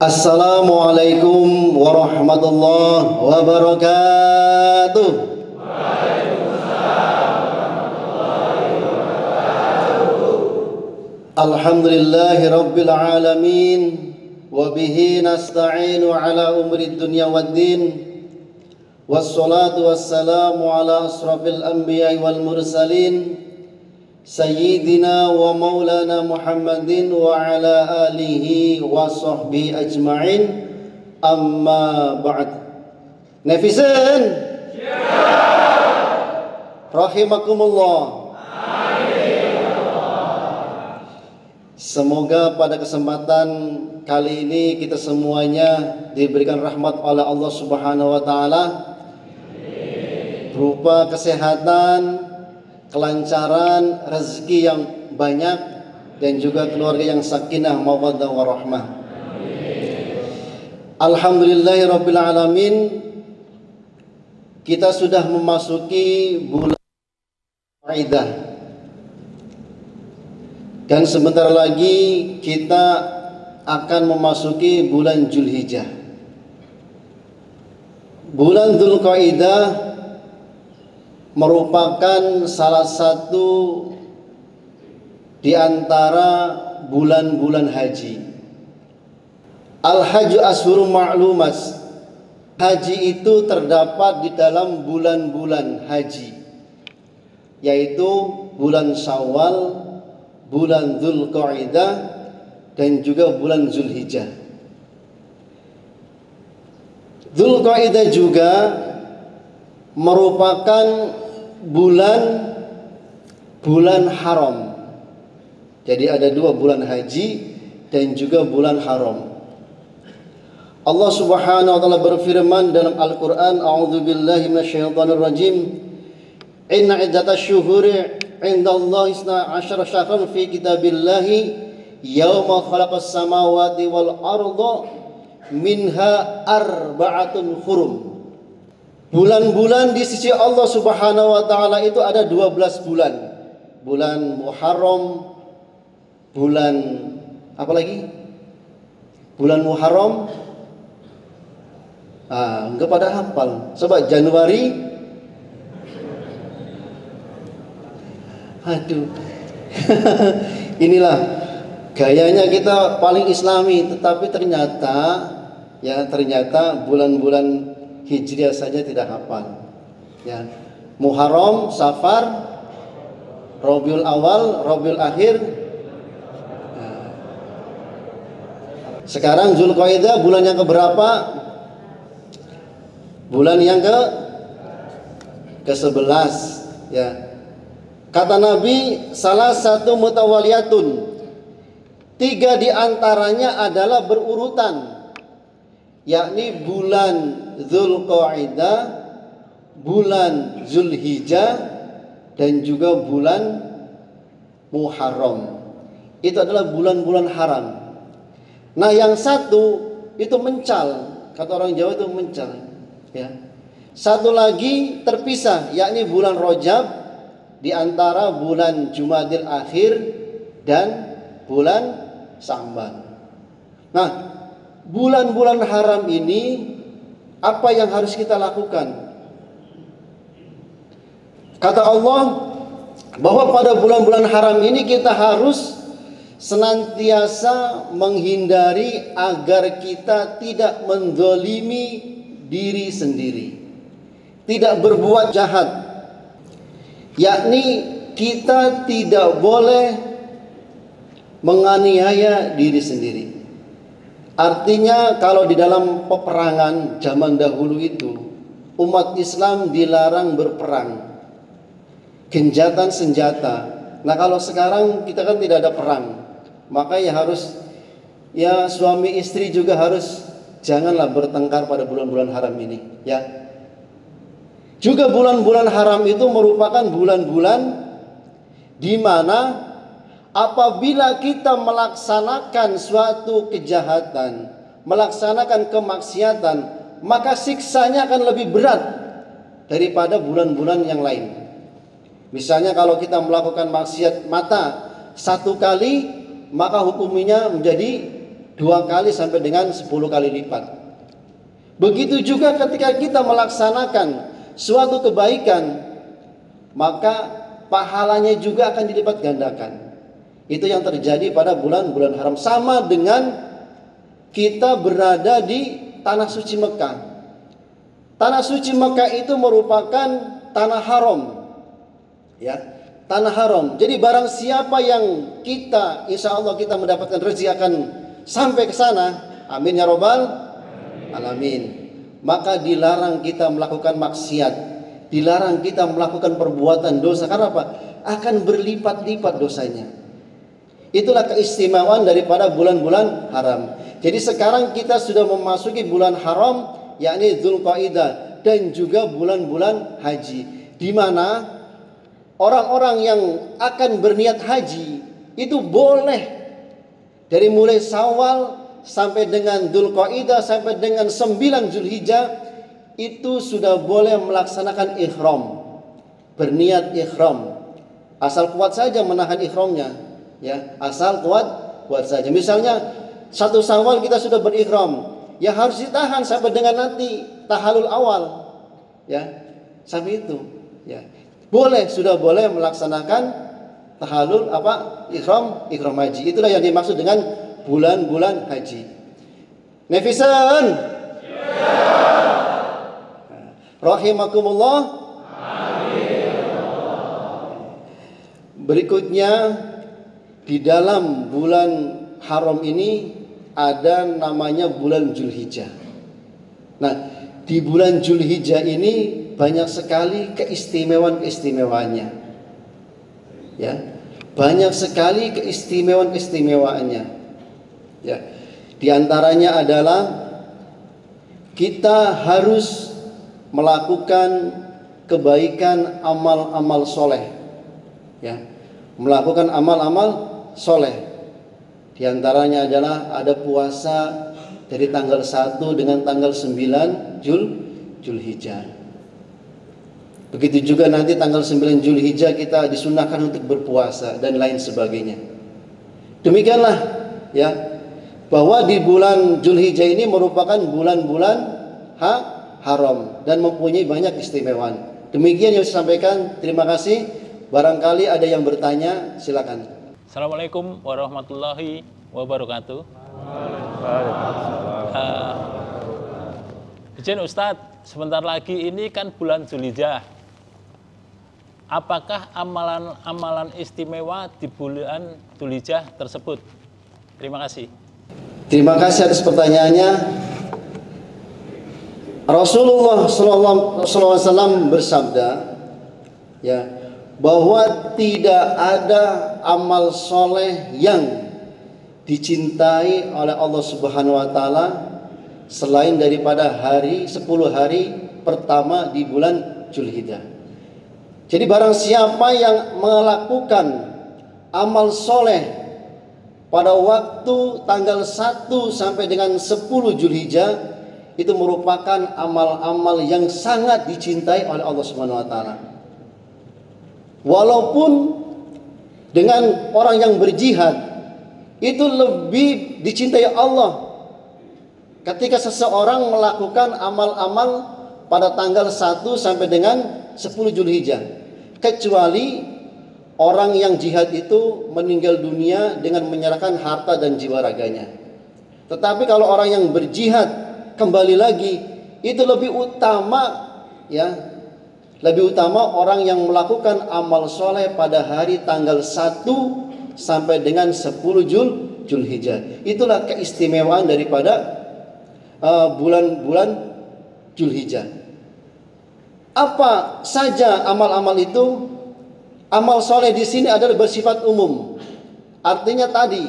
Assalamualaikum warahmatullahi wabarakatuh. Alhamdulillahi rabbil alamin, wa bihi nasta'inu ala umri dunya waddin, wassalatu wassalamu ala asrafil anbiya'i wal mursalin, Sayyidina wa maulana Muhammadin wa ala alihi wa sahbihi ajma'in, amma ba'd. Netizen, rahimakumullah. Semoga pada kesempatan kali ini kita semuanya diberikan rahmat oleh Allah Subhanahu wa taala berupa kesehatan, kelancaran, rezeki yang banyak, dan juga keluarga yang sakinah, mawaddah warahmah. Alhamdulillahirabbil alamin. Kita sudah memasuki bulan Dzulqa'dah, dan sebentar lagi kita akan memasuki bulan Dzulhijjah. Bulan Dzulqa'dah merupakan salah satu di antara bulan-bulan haji. Al-Hajju Ashhurun Ma'lumat. Haji itu terdapat di dalam bulan-bulan haji, yaitu bulan Syawal, bulan Dzulqa'dah, dan juga bulan Dzulhijjah. Dzulqa'dah juga merupakan bulan haram. Jadi ada dua bulan haji dan juga bulan haram. Allah Subhanahu wa taala berfirman dalam Al-Qur'an, a'udzubillahi minasyaitonir rajim. Inna iddatash syuhuri 'indallahi 12 syahran fi kitabillahi yauma khalaqas samawati wal arda minha arba'atun hurum. Bulan-bulan di sisi Allah Subhanahu wa taala itu ada 12 bulan. Bulan Muharram, bulan apa lagi? Bulan Muharram. Enggak pada hafal. Coba Januari. Aduh. Inilah gayanya kita paling islami, tetapi ternyata bulan-bulan Hijriah saja tidak hafal. Ya. Muharram, Safar, Rabiul Awal, Rabiul Akhir. Sekarang Dzulqa'dah bulan yang keberapa? Bulan yang ke-11, ya. Kata Nabi, salah satu mutawaliyatun, 3 di antaranya adalah berurutan, yakni bulan Dzulqa'dah, bulan Dzulhijjah, dan juga bulan Muharram. Itu adalah bulan-bulan haram. Nah, yang satu itu mencal, kata orang Jawa itu mencal, ya. Satu lagi terpisah, yakni bulan Rajab, di antara bulan Jumadil Akhir dan bulan Sya'ban. Nah, bulan-bulan haram ini apa yang harus kita lakukan? Kata Allah bahwa pada bulan-bulan haram ini kita harus senantiasa menghindari agar kita tidak menzalimi diri sendiri, tidak berbuat jahat, yakni kita tidak boleh menganiaya diri sendiri. Artinya kalau di dalam peperangan zaman dahulu itu umat Islam dilarang berperang, genjatan senjata. Nah, kalau sekarang kita kan tidak ada perang, maka ya suami istri juga harus janganlah bertengkar pada bulan-bulan haram ini, ya. Juga bulan-bulan haram itu merupakan bulan-bulan di mana apabila kita melaksanakan suatu kejahatan, melaksanakan kemaksiatan, maka siksanya akan lebih berat daripada bulan-bulan yang lain. Misalnya kalau kita melakukan maksiat mata 1 kali, maka hukumnya menjadi 2 kali sampai dengan 10 kali lipat. Begitu juga ketika kita melaksanakan suatu kebaikan, maka pahalanya juga akan dilipat gandakan. Itu yang terjadi pada bulan-bulan haram. Sama dengan kita berada di tanah suci Mekah. Tanah suci Mekah itu merupakan tanah haram, ya, tanah haram. Jadi barang siapa yang kita, insya Allah kita mendapatkan rezeki akan sampai ke sana, amin ya robbal alamin. Maka dilarang kita melakukan maksiat, dilarang kita melakukan perbuatan dosa. Karena apa? Akan berlipat-lipat dosanya. Itulah keistimewaan daripada bulan-bulan haram. Jadi sekarang kita sudah memasuki bulan haram, yakni Dzulqa'dah, dan juga bulan-bulan haji, di mana orang-orang yang akan berniat haji itu boleh dari mulai Syawal sampai dengan Dzulqa'dah sampai dengan 9 Zulhijjah itu sudah boleh melaksanakan ihram, berniat ihram. Asal kuat saja menahan ihramnya, ya, asal kuat saja. Misalnya 1 Syawal kita sudah berihram, ya harus ditahan sampai dengan nanti tahallul awal, ya, sampai itu, ya. Sudah boleh melaksanakan tahallul ihram haji. Itulah yang dimaksud dengan bulan-bulan haji. Nefison, rahimakumullah. Berikutnya, di dalam bulan haram ini ada namanya bulan Zulhijjah. Nah, di bulan Zulhijjah ini banyak sekali keistimewaan-keistimewaannya, ya, banyak sekali keistimewaan-keistimewaannya. Ya, di antaranya adalah kita harus melakukan kebaikan, amal-amal soleh, ya, melakukan amal-amal soleh. Di antaranya adalah ada puasa dari tanggal 1 dengan tanggal 9 Zulhijjah. Begitu juga nanti tanggal 9 Zulhijjah kita disunahkan untuk berpuasa dan lain sebagainya. Demikianlah, ya, bahwa di bulan Zulhijjah ini merupakan bulan-bulan haram dan mempunyai banyak keistimewaan. Demikian yang saya sampaikan. Terima kasih. Barangkali ada yang bertanya, silakan. Assalamualaikum warahmatullahi wabarakatuh. Izin Ustadz, sebentar lagi ini kan bulan Zulhijjah. Apakah amalan-amalan istimewa di bulan Zulhijjah tersebut? Terima kasih. Terima kasih atas pertanyaannya. Rasulullah SAW bersabda, ya, bahwa tidak ada amal soleh yang dicintai oleh Allah Subhanahu Wa Taala selain daripada 10 hari pertama di bulan Zulhijjah. Jadi barang siapa yang melakukan amal soleh pada waktu tanggal 1 sampai dengan 10 Zulhijjah, itu merupakan amal-amal yang sangat dicintai oleh Allah Subhanahu wa taala. Walaupun dengan orang yang berjihad itu lebih dicintai Allah ketika seseorang melakukan amal-amal pada tanggal 1 sampai dengan 10 Zulhijjah, kecuali orang yang jihad itu meninggal dunia dengan menyerahkan harta dan jiwa raganya. Tetapi kalau orang yang berjihad, kembali lagi, itu lebih utama, ya, lebih utama orang yang melakukan amal soleh pada hari tanggal 1 sampai dengan 10 Zulhijjah. Itulah keistimewaan daripada bulan-bulan Zulhijjah. Apa saja amal-amal itu? Amal soleh di sini adalah bersifat umum. Artinya tadi,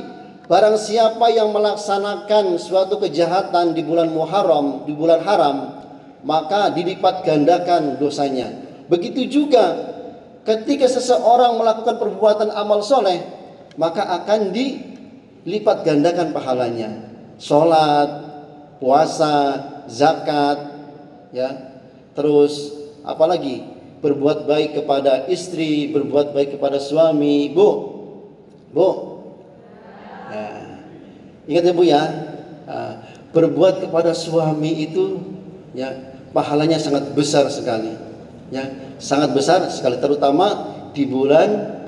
barang siapa yang melaksanakan suatu kejahatan di bulan Muharram, di bulan haram, maka dilipat gandakan dosanya. Begitu juga ketika seseorang melakukan perbuatan amal soleh, maka akan dilipat gandakan pahalanya. Sholat, puasa, zakat, ya, terus apalagi berbuat baik kepada istri, berbuat baik kepada suami, bu, nah, ingat ya bu ya, berbuat kepada suami itu, ya, pahalanya sangat besar sekali, ya, sangat besar sekali, terutama di bulan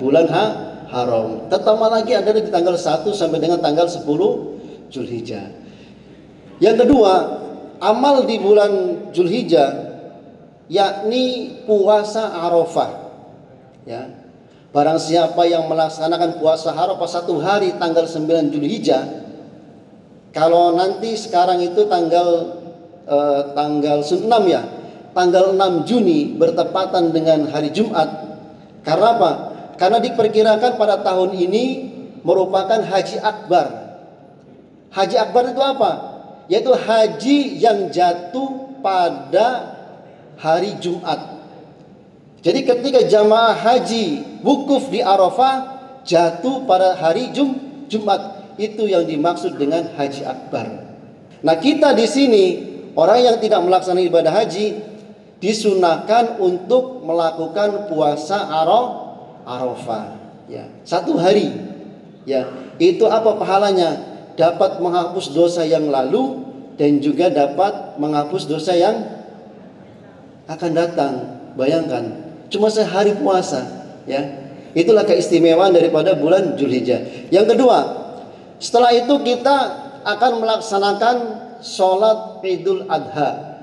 haram. Terutama lagi adalah di tanggal 1 sampai dengan tanggal 10 Zulhijjah. Yang kedua, amal di bulan Zulhijjah yakni puasa Arafah. Ya. Barang siapa yang melaksanakan puasa Arafah 1 hari tanggal 9 Zulhijjah, kalau nanti sekarang itu tanggal 6 ya, tanggal 6 Juni bertepatan dengan hari Jumat. Karena apa? Karena diperkirakan pada tahun ini merupakan haji akbar. Haji akbar itu apa? Yaitu haji yang jatuh pada hari Jumat. Jadi ketika jamaah haji wukuf di Arafah jatuh pada hari Jumat, itu yang dimaksud dengan haji akbar. Nah, kita di sini orang yang tidak melaksanakan ibadah haji disunahkan untuk melakukan puasa Arafah, ya, 1 hari, ya. Itu apa pahalanya? Dapat menghapus dosa yang lalu dan juga dapat menghapus dosa yang akan datang. Bayangkan, cuma sehari puasa, ya. Itulah keistimewaan daripada bulan Zulhijjah. Yang kedua, setelah itu kita akan melaksanakan sholat Idul Adha,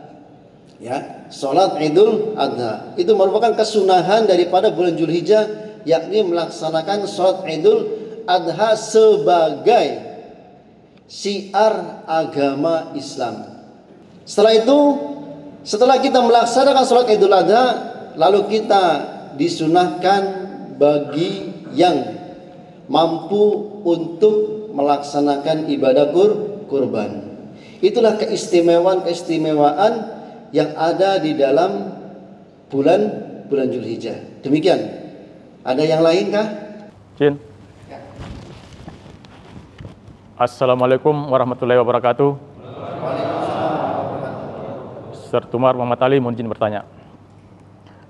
ya. Sholat Idul Adha itu merupakan kesunahan daripada bulan Zulhijjah, yakni melaksanakan sholat Idul Adha sebagai syiar agama Islam. Setelah itu, setelah kita melaksanakan sholat Idul Adha, lalu kita disunahkan bagi yang mampu untuk melaksanakan ibadah kurban. Itulah keistimewaan yang ada di dalam bulan Zulhijjah. Demikian. Ada yang lain kah? Jin. Assalamualaikum warahmatullahi wabarakatuh. Sertumar Muhammad Ali mohon izin bertanya.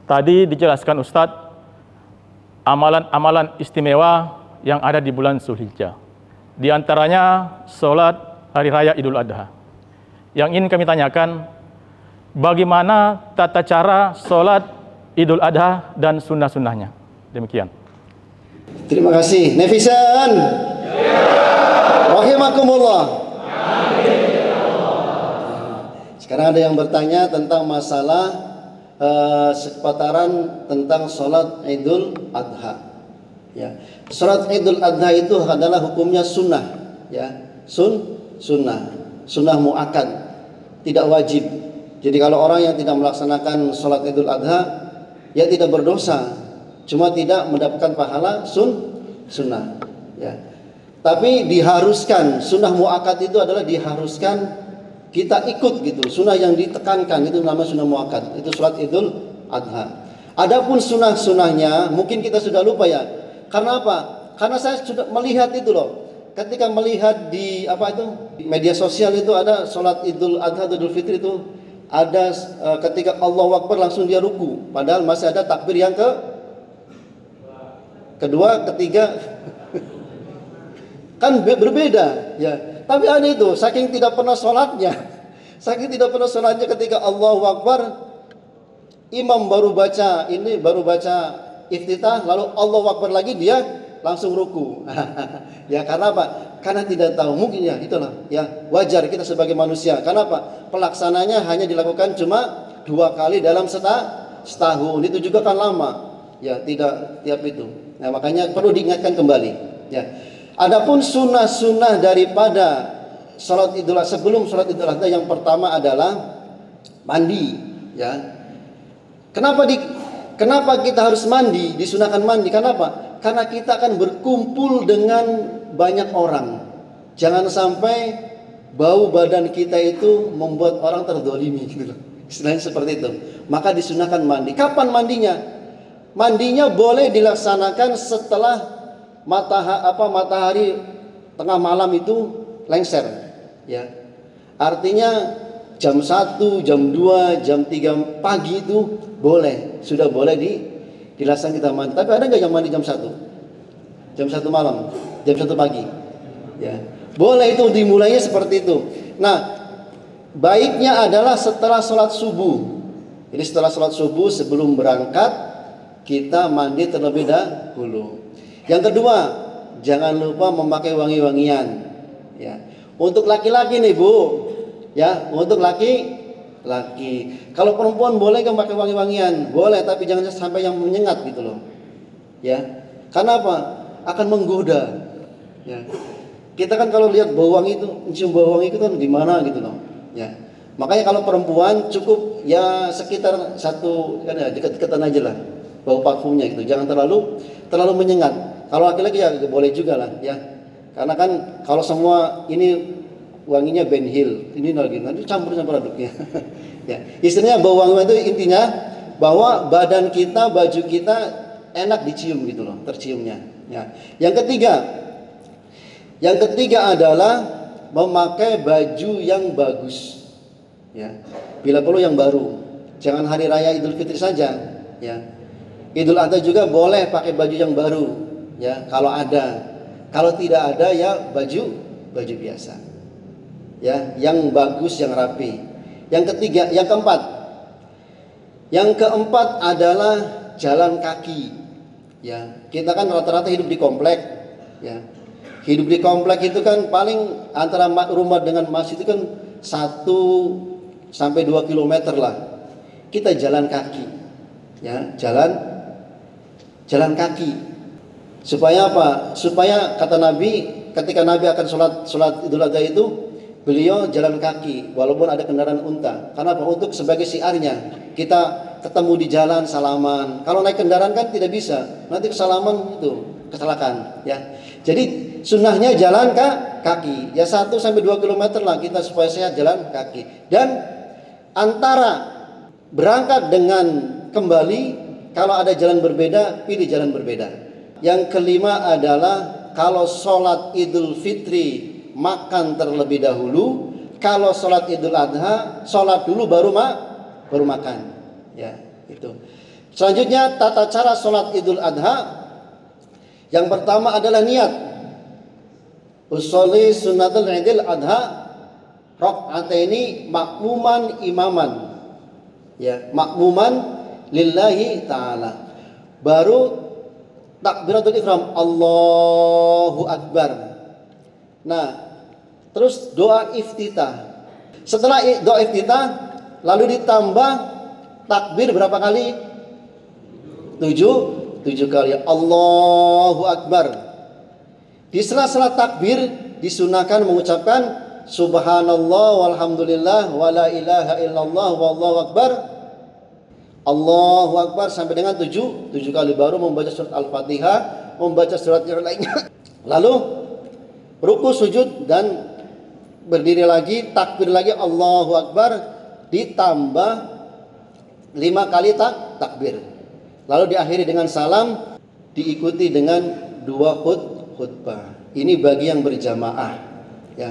Tadi dijelaskan Ustadz amalan-amalan istimewa yang ada di bulan Zulhijjah. Di antaranya sholat hari raya Idul Adha. Yang ingin kami tanyakan, bagaimana tata cara sholat Idul Adha dan sunnah-sunnahnya? Demikian. Terima kasih. Nevisan. Rahimakumullah. Sekarang ada yang bertanya tentang masalah seputaran tentang sholat Idul Adha. Ya, sholat Idul Adha itu adalah hukumnya sunnah, ya, sunnah muakkad, tidak wajib. Jadi kalau orang yang tidak melaksanakan sholat Idul Adha, ya tidak berdosa, cuma tidak mendapatkan pahala sunnah. Ya. Tapi diharuskan, sunnah muakkad itu adalah diharuskan kita ikut gitu. Sunnah yang ditekankan itu namanya sunnah muakkad. Itu sholat Idul Adha. Adapun sunnah-sunnahnya mungkin kita sudah lupa ya. Karena apa? Karena saya sudah melihat itu loh. Ketika melihat di di media sosial itu ada sholat Idul Adha atau Idul Fitri itu ada ketika Allahu Akbar langsung dia ruku. Padahal masih ada takbir yang kedua, ketiga. Kan berbeda, ya. Tapi ada itu, saking tidak pernah sholatnya ketika Allahu Akbar, imam baru baca iftitah, lalu Allahu Akbar lagi dia langsung ruku. Ya, karena apa? Karena tidak tahu, mungkin ya itulah, ya wajar kita sebagai manusia. Karena apa? Pelaksananya hanya dilakukan cuma 2 kali dalam setahun, itu juga kan lama, ya tidak tiap itu. Nah, makanya perlu diingatkan kembali, ya. Adapun sunnah-sunnah daripada sholat Idul Adha, sebelum sholat Idul Adha, yang pertama adalah mandi, ya. Kenapa kita harus mandi? Disunahkan mandi. Kenapa? Karena kita akan berkumpul dengan banyak orang. Jangan sampai bau badan kita itu membuat orang terdolimi, gitu loh. Istilahnya seperti itu. Maka disunahkan mandi. Kapan mandinya? Mandinya boleh dilaksanakan setelah matahari tengah malam itu lengser, ya. Artinya jam 1, jam 2, jam 3 pagi itu boleh, sudah boleh dilaksanakan kita mandi. Tapi ada nggak yang mandi jam 1? Jam 1 malam, jam 1 pagi? Ya. Boleh, itu dimulainya seperti itu. Nah, baiknya adalah setelah sholat subuh. Jadi setelah sholat subuh sebelum berangkat kita mandi terlebih dahulu. Yang kedua, jangan lupa memakai wangi-wangian. Ya. Untuk laki-laki nih Bu, ya, untuk laki-laki. Kalau perempuan boleh kan pakai wangi-wangian, boleh, tapi jangan sampai yang menyengat gitu loh. Ya. Karena apa? Akan menggoda. Ya. Kita kan kalau lihat bau wangi itu, cium bau wangi itu kan gimana gitu loh. Ya. Makanya kalau perempuan cukup ya sekitar satu, kan ya, dekat-dekatan aja lah bau parfumnya gitu. Jangan terlalu menyengat. Kalau laki-laki ya boleh juga lah ya. Karena kan kalau semua ini wanginya Ben Hill, ini lagi nanti campur-campur aduknya. Ya. Istilahnya bau wangi itu intinya bahwa badan kita, baju kita enak dicium gitu loh, terciumnya. Ya. Yang ketiga adalah memakai baju yang bagus. Ya. Bila perlu yang baru. Jangan hari raya Idul Fitri saja, ya. Idul Adha juga boleh pakai baju yang baru, ya, kalau ada. Kalau tidak ada ya baju biasa. Ya, yang bagus, yang rapi. Yang keempat adalah jalan kaki. Ya, kita kan rata-rata hidup di komplek, ya. Hidup di komplek itu kan paling antara rumah dengan masjid itu kan 1 sampai 2 kilometer lah. Kita jalan kaki, ya, jalan kaki. Supaya apa? Supaya kata Nabi, ketika Nabi akan sholat Idul Adha itu, beliau jalan kaki walaupun ada kendaraan unta. Karena apa? Untuk sebagai syiarnya. Kita ketemu di jalan salaman. Kalau naik kendaraan kan tidak bisa. Nanti kesalaman itu kecelakaan, ya. Jadi sunnahnya jalan kaki. Ya 1 sampai 2 kilometer lah kita supaya sehat jalan kaki. Dan antara berangkat dengan kembali, kalau ada jalan berbeda, pilih jalan berbeda. Yang kelima adalah kalau sholat Idul Fitri makan terlebih dahulu. Kalau sholat Idul Adha sholat dulu baru makan. Ya, itu. Selanjutnya tata cara sholat Idul Adha. Yang pertama adalah niat. Usolli sunnatul Idul Adha rakaataini makmuman imaman. Ya, makmuman lillahi ta'ala. Baru takbiratul ihram, Allahu Akbar. Nah, terus doa iftitah. Setelah doa iftitah lalu ditambah takbir berapa kali? 7 kali. Allahu Akbar. Di sela-sela takbir disunahkan mengucapkan subhanallah walhamdulillah wala ilaha illallah wallahu akbar. Allahu Akbar sampai dengan 7 kali, baru membaca surat Al-Fatihah, membaca surat yang lainnya. Lalu ruku, sujud dan berdiri lagi, takbir lagi Allahu Akbar, ditambah 5 kali takbir. Lalu diakhiri dengan salam, diikuti dengan 2 khutbah. Ini bagi yang berjamaah, ya.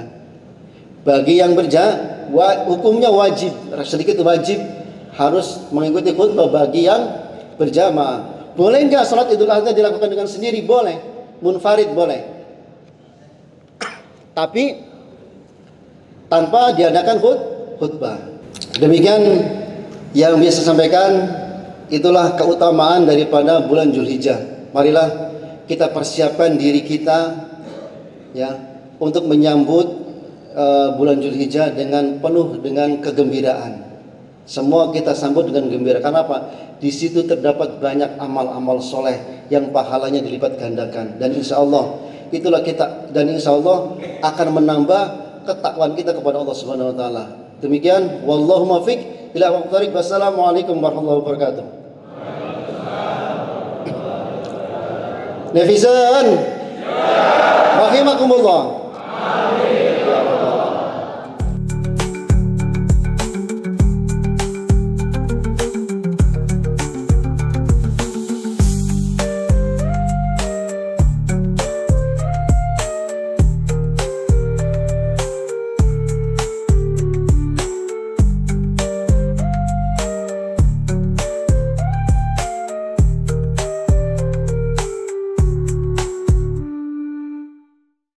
Bagi yang hukumnya wajib, sedikit wajib, harus mengikuti khutbah bagi yang berjamaah. Boleh enggak salat Idul Adha dilakukan dengan sendiri? Boleh. Munfarid boleh. Tapi tanpa diadakan khutbah. Demikian yang biasa sampaikan, itulah keutamaan daripada bulan Zulhijjah. Marilah kita persiapkan diri kita, ya, untuk menyambut bulan Zulhijjah dengan penuh dengan kegembiraan. Semua kita sambut dengan gembira. Karena apa? Di situ terdapat banyak amal-amal soleh yang pahalanya dilipat gandakan. Dan insya Allah itulah kita, dan insya Allah akan menambah ketakwaan kita kepada Allah Subhanahu Wa Taala. Demikian. Wallahu muwaffiq ila aqwamit thoriq. Wassalamualaikum warahmatullahi wabarakatuh. Nafizan, rahimakumullah.